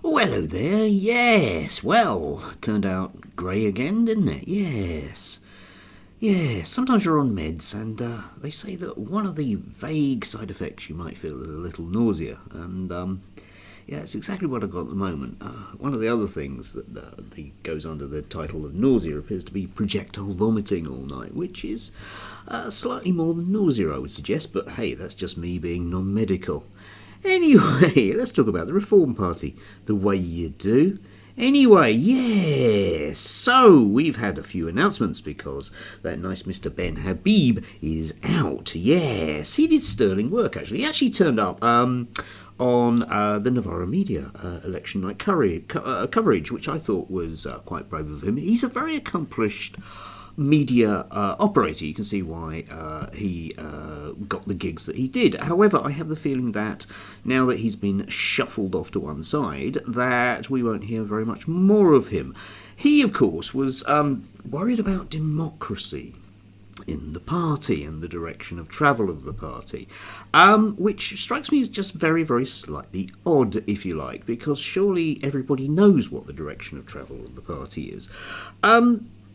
Oh, hello there. Yes. Well, turned out grey again, didn't it? Yes. Yes. Sometimes you're on meds, and they say that one of the vague side effects you might feel is a little nausea. And yeah, it's exactly what I've got at the moment. One of the other things that goes under the title of nausea appears to be projectile vomiting all night, which is slightly more than nausea, I would suggest. But hey, that's just me being non-medical. Anyway, let's talk about the Reform Party, the way you do. Anyway, yes, so we've had a few announcements because that nice Mr. Ben Habib is out. Yes, he did sterling work, actually. He actually turned up on the Navarab media election night coverage, which I thought was quite brave of him. He's a very accomplished media operator. You can see why he got the gigs that he did. However, I have the feeling that now that he's been shuffled off to one side, that we won't hear very much more of him. He, of course, was worried about democracy in the party and the direction of travel of the party, which strikes me as just very, very slightly odd, if you like, because surely everybody knows what the direction of travel of the party is.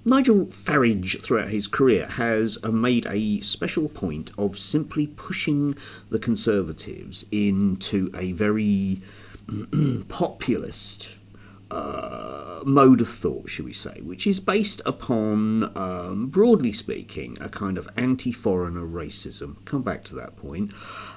Nigel Farage, throughout his career, has made a special point of simply pushing the Conservatives into a very populist mode of thought, shall we say, which is based upon, broadly speaking, a kind of anti-foreigner racism. Come back to that point.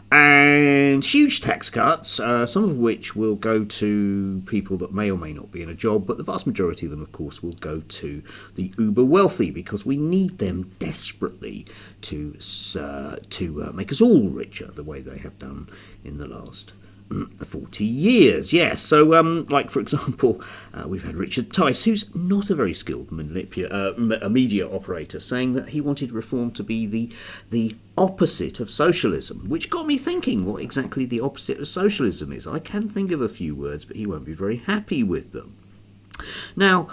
And huge tax cuts, some of which will go to people that may or may not be in a job, but the vast majority of them, of course, will go to the uber wealthy, because we need them desperately to make us all richer, the way they have done in the last 40 years, yes. So, like, for example, we've had Richard Tice, who's not a very skilled media operator, saying that he wanted reform to be the opposite of socialism, which got me thinking what exactly the opposite of socialism is. I can think of a few words, but he won't be very happy with them. Now,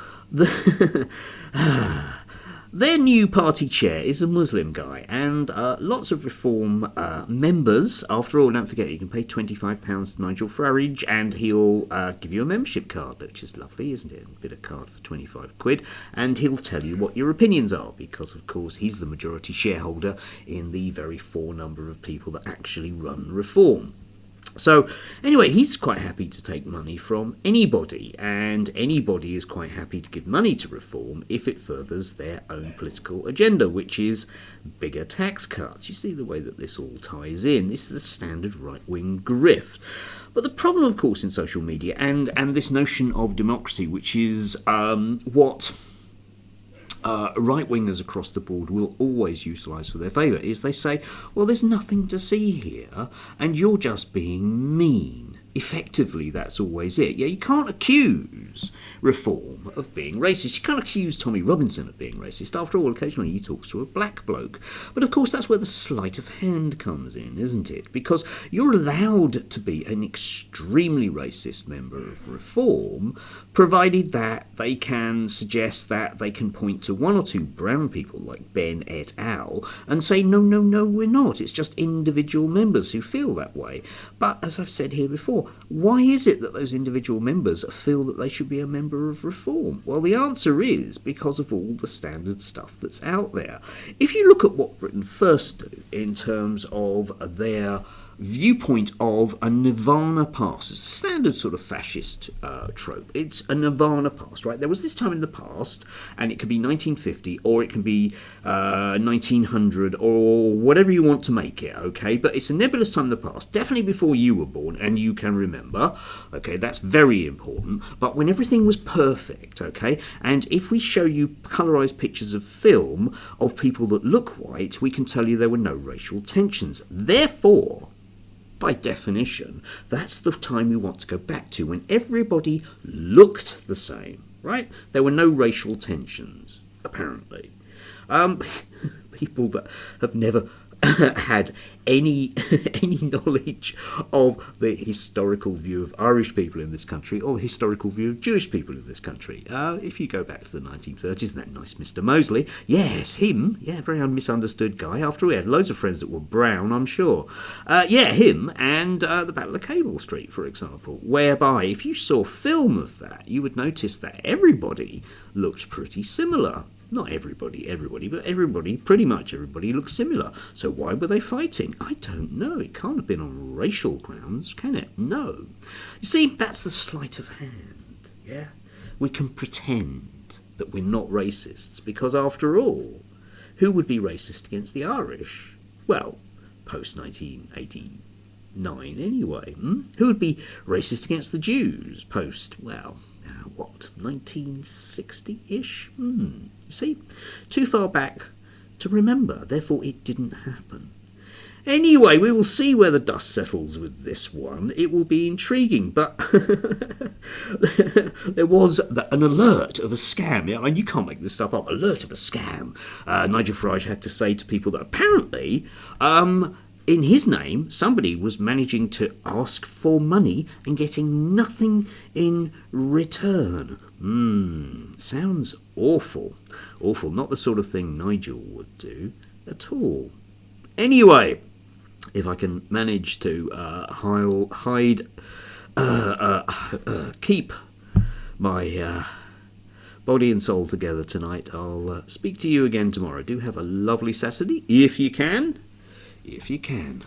their new party chair is a Muslim guy, and lots of Reform members. After all, don't forget, you can pay £25 to Nigel Farage, and he'll give you a membership card, which is lovely, isn't it? A bit of card for 25 quid, and he'll tell you what your opinions are, because, of course, he's the majority shareholder in the very poor number of people that actually run Reform. So, anyway, he's quite happy to take money from anybody, and anybody is quite happy to give money to Reform if it furthers their own political agenda, which is bigger tax cuts. You see the way that this all ties in. This is the standard right-wing grift. But the problem, of course, in social media and this notion of democracy, which is what right-wingers across the board will always utilise for their favour, is they say, well, there's nothing to see here, and you're just being mean. Effectively, that's always it. Yeah, you can't accuse Reform of being racist. You can't accuse Tommy Robinson of being racist. After all, occasionally he talks to a black bloke. But of course, that's where the sleight of hand comes in, isn't it? Because you're allowed to be an extremely racist member of Reform, provided that they can suggest that they can point to one or two brown people like Ben et al. And say, no, we're not. It's just individual members who feel that way. But as I've said here before, why is it that those individual members feel that they should be a member of Reform? Well, the answer is because of all the standard stuff that's out there. If you look at what Britain First do in terms of their viewpoint of a nirvana past, it's a standard sort of fascist trope. It's a nirvana past, right? There was this time in the past, and it could be 1950 or it can be 1900 or whatever you want to make it, okay? But it's a nebulous time in the past, definitely before you were born and you can remember, okay? That's very important. But when everything was perfect, okay? And if we show you colorized pictures of film of people that look white, we can tell you there were no racial tensions. Therefore, by definition, that's the time we want to go back to, when everybody looked the same, right? There were no racial tensions, apparently. People that have never had any any knowledge of the historical view of Irish people in this country or the historical view of Jewish people in this country. If you go back to the 1930s, that nice Mr. Mosley, yes, him, yeah, very misunderstood guy. After all, he had loads of friends that were brown, I'm sure. Yeah, him and the Battle of Cable Street, for example, whereby if you saw film of that, you would notice that everybody looked pretty similar. Not everybody, but everybody, pretty much everybody looks similar. So why were they fighting? I don't know. It can't have been on racial grounds, can it? No. You see, that's the sleight of hand, yeah? We can pretend that we're not racists because, after all, who would be racist against the Irish? Well, post-1989 anyway. Who would be racist against the Jews post, well, what, 1960-ish? You see, too far back to remember, therefore it didn't happen. Anyway, we will see where the dust settles with this one. It will be intriguing, but there was an alert of a scam. I mean, you can't make this stuff up. Alert of a scam. Nigel Farage had to say to people that apparently, in his name, somebody was managing to ask for money and getting nothing in return. Sounds awful. Awful. Not the sort of thing Nigel would do at all. Anyway, if I can manage to keep my body and soul together tonight, I'll speak to you again tomorrow. Do have a lovely Saturday, if you can. If you can.